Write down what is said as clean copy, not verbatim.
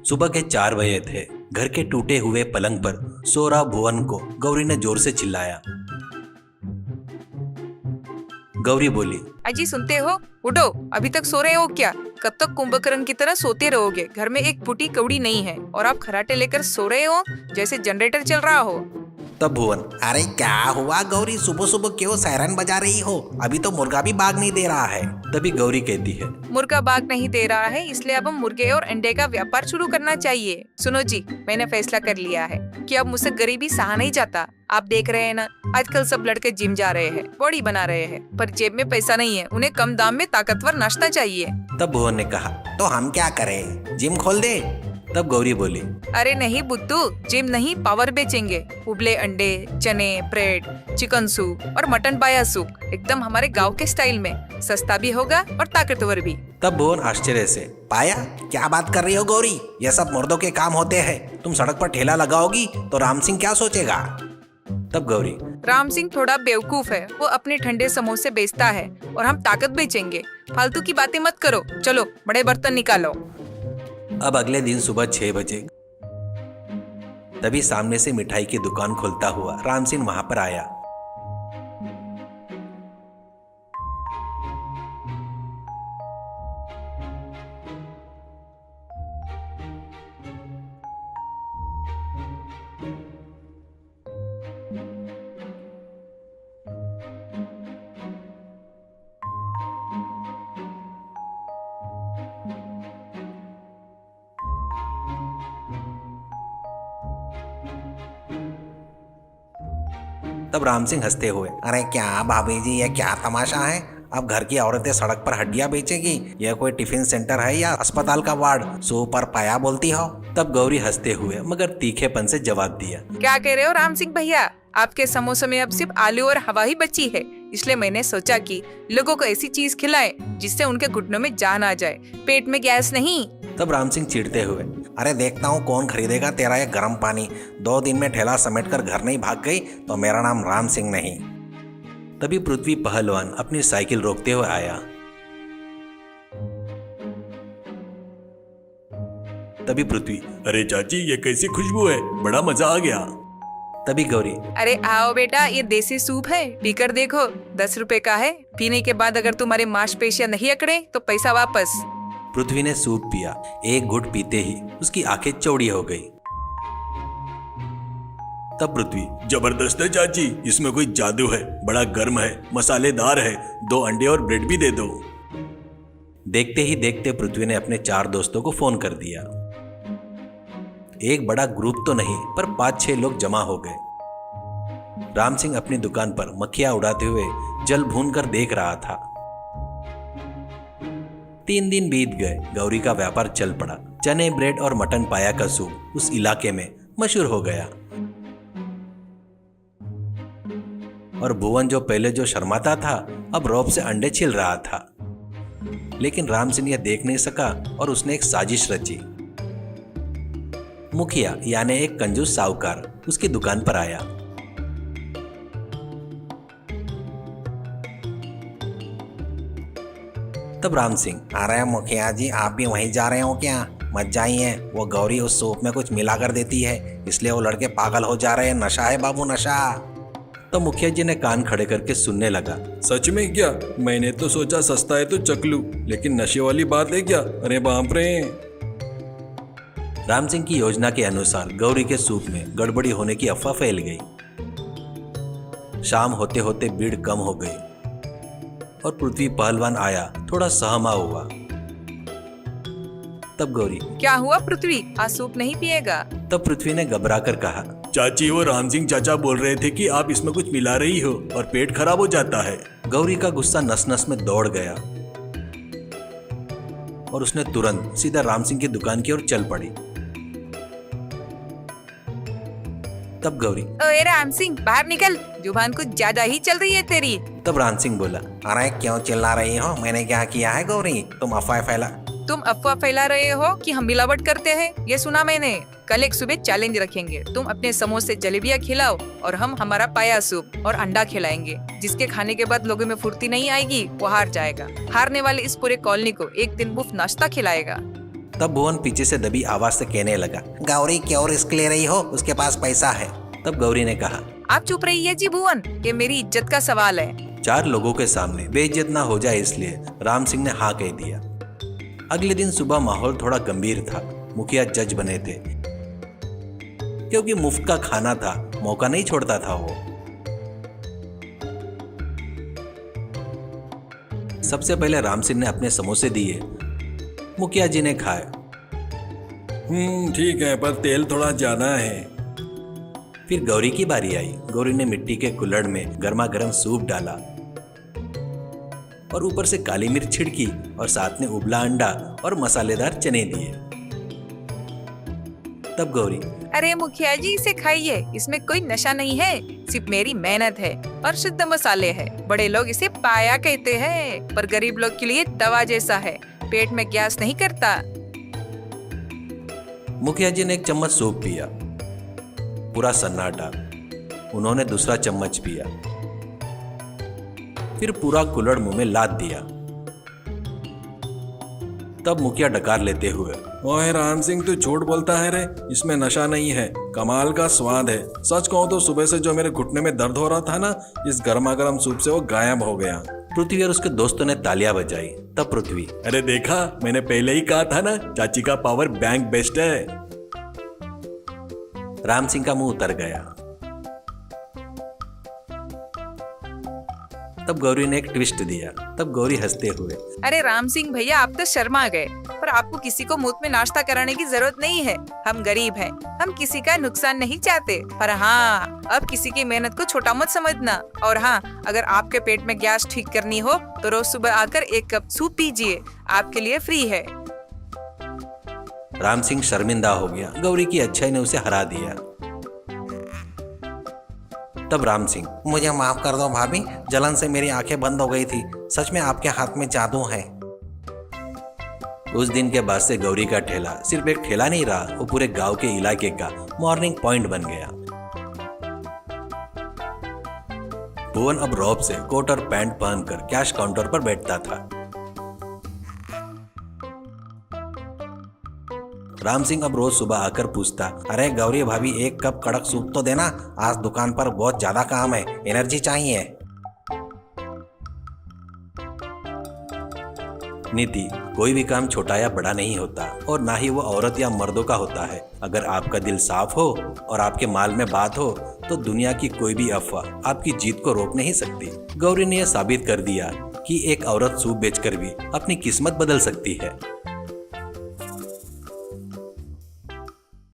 सुबह के 4 बजे थे। घर के टूटे हुए पलंग पर सो रहा भुवन को गौरी ने जोर से चिल्लाया। गौरी बोली, अजी सुनते हो? उठो, अभी तक सो रहे हो क्या? कब तक कुंभकर्ण की तरह सोते रहोगे? घर में एक फुटी कौड़ी नहीं है और आप खराटे लेकर सो रहे हो जैसे जनरेटर चल रहा हो। तब भुवन, अरे क्या हुआ गौरी, सुबह सुबह क्यों सायरन बजा रही हो? अभी तो मुर्गा भी भाग नहीं दे रहा है। तभी गौरी कहती है, मुर्गा भाग नहीं दे रहा है, इसलिए अब हम मुर्गे और अंडे का व्यापार शुरू करना चाहिए। सुनो जी, मैंने फैसला कर लिया है कि अब मुझसे गरीबी सहा नहीं जाता। आप देख रहे हैं ना, आजकल सब लड़के जिम जा रहे हैं, बॉडी बना रहे हैं, पर जेब में पैसा नहीं है। उन्हें कम दाम में ताकतवर नाश्ता चाहिए। तब भुवन ने कहा, तो हम क्या करें, जिम खोल दे? तब गौरी बोली, अरे नहीं बुद्धू, जिम नहीं, पावर बेचेंगे। उबले अंडे, चने, ब्रेड, चिकन सूप और मटन पाया सूप, एकदम हमारे गांव के स्टाइल में। सस्ता भी होगा और ताकतवर भी। तब भुवन आश्चर्य से, पाया? क्या बात कर रही हो गौरी, ये सब मर्दों के काम होते हैं। तुम सड़क पर ठेला लगाओगी तो राम सिंह क्या सोचेगा? तब गौरी, राम सिंह थोड़ा बेवकूफ है, वो अपने ठंडे समोसे बेचता है और हम ताकत बेचेंगे। फालतू की बातें मत करो, चलो बड़े बर्तन निकालो। अब अगले दिन सुबह 6 बजे तभी सामने से मिठाई की दुकान खोलता हुआ राम सिंह वहां पर आया। तब राम सिंह हंसते हुए, अरे क्या भाभी जी, ये क्या तमाशा है? अब घर की औरतें सड़क पर हड्डियां बेचेगी? यह कोई टिफिन सेंटर है या अस्पताल का वार्ड? सो पर पाया बोलती हो? तब गौरी हंसते हुए मगर तीखेपन से जवाब दिया, क्या कह रहे हो राम सिंह भैया? आपके समोसे में अब सिर्फ आलू और हवा ही बची है, इसलिए मैंने सोचा कि लोगों को ऐसी चीज खिलाएं जिससे उनके घुटनों में जान आ जाए, पेट में गैस नहीं। तब राम सिंह चिढ़ते हुए, अरे देखता हूँ कौन खरीदेगा तेरा ये गर्म पानी। 2 दिन में ठेला समेट कर घर नहीं भाग गई तो मेरा नाम राम सिंह नहीं। तभी पृथ्वी पहलवान अपनी साइकिल रोकते हुए आया। तभी पृथ्वी, अरे चाची, ये कैसी खुशबू है, बड़ा मजा आ गया। तभी गौरी, अरे आओ बेटा, ये देसी सूप है, पीकर देखो, 10 रुपए का है। पीने के बाद अगर तुम्हारे मांसपेशियां नहीं अकड़े तो पैसा वापस। पृथ्वी ने सूप पिया। एक घुट पीते ही उसकी आंखें चौड़ी हो गई। तब पृथ्वी, जबरदस्त है चाची, इसमें कोई जादू है, बड़ा गर्म है, मसालेदार है, 2 अंडे और ब्रेड भी दे दो। देखते ही देखते पृथ्वी ने अपने 4 दोस्तों को फोन कर दिया। एक बड़ा ग्रुप तो नहीं पर 5-6 लोग जमा हो गए। राम सिंह अपनी दुकान पर मक्खियां उड़ाते हुए जल भून कर देख रहा था। 3 दिन बीत गए, गौरी का व्यापार चल पड़ा। चने, ब्रेड और मटन पाया का सूप उस इलाके में मशहूर हो गया। और भुवन जो पहले जो शर्माता था, अब रौब से अंडे छिल रहा था। लेकिन राम सिंह यह देख नहीं सका और उसने एक साजिश रची। मुखिया यानी एक कंजूस साहूकार उसकी दुकान पर आया। तब राम सिंह, अरे मुखिया जी, आप भी वहीं जा रहे हो क्या? मत जाइए, वो गौरी उस सूप में कुछ मिला कर देती है, इसलिए वो लड़के पागल हो जा रहे हैं। नशा है बाबू, नशा। तो मुखिया जी ने कान खड़े करके सुनने लगा। सच में क्या? मैंने तो सोचा सस्ता है तो चख लूं, लेकिन नशे वाली बात है क्या? अरे बाप रे। राम सिंह की योजना के अनुसार गौरी के सूप में गड़बड़ी होने की अफवाह फैल गई। शाम होते होते भीड़ कम हो गई और पृथ्वी पहलवान आया, थोड़ा सहमा हुआ। तब गौरी, क्या हुआ पृथ्वी, आज सूप नहीं पिएगा? तब पृथ्वी ने घबरा कर कहा, चाची, वो राम सिंह चाचा बोल रहे थे कि आप इसमें कुछ मिला रही हो और पेट खराब हो जाता है। गौरी का गुस्सा नस नस में दौड़ गया और उसने तुरंत सीधा राम सिंह की दुकान की ओर चल पड़ी। तब गौरी, ओए राम सिंह, बाहर निकल, जुबान कुछ ज्यादा ही चल रही है तेरी। तब राम सिंह बोला, अरे क्यों चिल्ला रही हो? मैंने क्या किया है गौरी? तुम अफवाह फैला रहे हो कि हम मिलावट करते हैं, ये सुना मैंने। कल एक सुबह चैलेंज रखेंगे, तुम अपने समोसे जलेबियां खिलाओ और हम हमारा पाया सूप और अंडा खिलाएंगे। जिसके खाने के बाद लोगों में फुर्ती नहीं आएगी वो हार जाएगा। हारने वाले इस पूरे कॉलोनी को एक दिन मुफ्त नाश्ता खिलाएगा। तब भुवन पीछे से दबी आवाज से कहने लगा, गौरी क्यों रिस्क ले रही हो, उसके पास पैसा है। तब गौरी ने कहा, आप चुप रहिए जी भुवन, ये मेरी इज्जत का सवाल है। 4 लोगों के सामने बेइज्जत ना हो जाए इसलिए राम सिंह ने हाँ कह दिया। अगले दिन सुबह माहौल थोड़ा गंभीर था। मुखिया जज बने थे, क्योंकि मुफ्त का खाना था, मौका नहीं छोड़ता था वो। सबसे पहले राम सिंह ने अपने समोसे दिए, मुखिया जी ने खाए। ठीक है, पर तेल थोड़ा ज्यादा है। फिर गौरी की बारी आई। गौरी ने मिट्टी के कुल्हड़ में गर्मा गर्म सूप डाला और ऊपर से काली मिर्च छिड़की और साथ में उबला अंडा और मसालेदार चने दिए। तब गौरी, अरे मुखिया जी इसे खाइए, इसमें कोई नशा नहीं है, सिर्फ मेरी मेहनत है और शुद्ध मसाले हैं। बड़े लोग इसे पाया कहते हैं, पर गरीब लोग के लिए दवा जैसा है, पेट में गैस नहीं करता। मुखिया जी ने एक चम्मच सूप पिया। पूरा सन्नाटा। उन्होंने दूसरा चम्मच पिया, फिर पूरा कुल्हड़ मुंह में लाद दिया। तब मुखिया डकार लेते हुए, ओए राम सिंह, तू झूठ बोलता है रे, इसमें नशा नहीं है, कमाल का स्वाद है। सच कहूं तो सुबह से जो मेरे घुटने में दर्द हो रहा था ना, इस गर्मा गर्म सूप से वो गायब हो गया। पृथ्वी और उसके दोस्तों ने तालियां बजाई। तब पृथ्वी, अरे देखा, मैंने पहले ही कहा था ना, चाची का पावर बैंक बेस्ट है। राम सिंह का मुंह उतर गया। तब गौरी ने एक ट्विस्ट दिया। तब गौरी हंसते हुए, अरे राम सिंह भैया, आप तो शर्मा गए, पर आपको किसी को मुफ्त में नाश्ता कराने की जरूरत नहीं है। हम गरीब हैं, हम किसी का नुकसान नहीं चाहते, पर हाँ, अब किसी की मेहनत को छोटा मत समझना। और हाँ, अगर आपके पेट में गैस ठीक करनी हो तो रोज सुबह आकर 1 कप सूप पीजिए, आपके लिए फ्री है। राम सिंह शर्मिंदा हो गया। गौरी की अच्छाई ने उसे हरा दिया। तब राम सिंह, मुझे माफ कर दो भाभी, जलन से मेरी आंखें बंद हो गई थी। सच में आपके हाथ में जादू है। उस दिन के बाद से गौरी का ठेला सिर्फ एक ठेला नहीं रहा, वो पूरे गांव के इलाके का मॉर्निंग पॉइंट बन गया। भुवन अब रौब से कोट और पैंट पहनकर कैश काउंटर पर बैठता था। राम सिंह अब रोज सुबह आकर पूछता, अरे गौरी भाभी, 1 कप कड़क सूप तो देना, आज दुकान पर बहुत ज्यादा काम है, एनर्जी चाहिए। नीति, कोई भी काम छोटा या बड़ा नहीं होता, और ना ही वो औरत या मर्दों का होता है। अगर आपका दिल साफ हो और आपके माल में बात हो तो दुनिया की कोई भी अफवाह आपकी जीत को रोक नहीं सकती। गौरी ने यह साबित कर दिया कि एक औरत सूप बेचकर भी अपनी किस्मत बदल सकती है।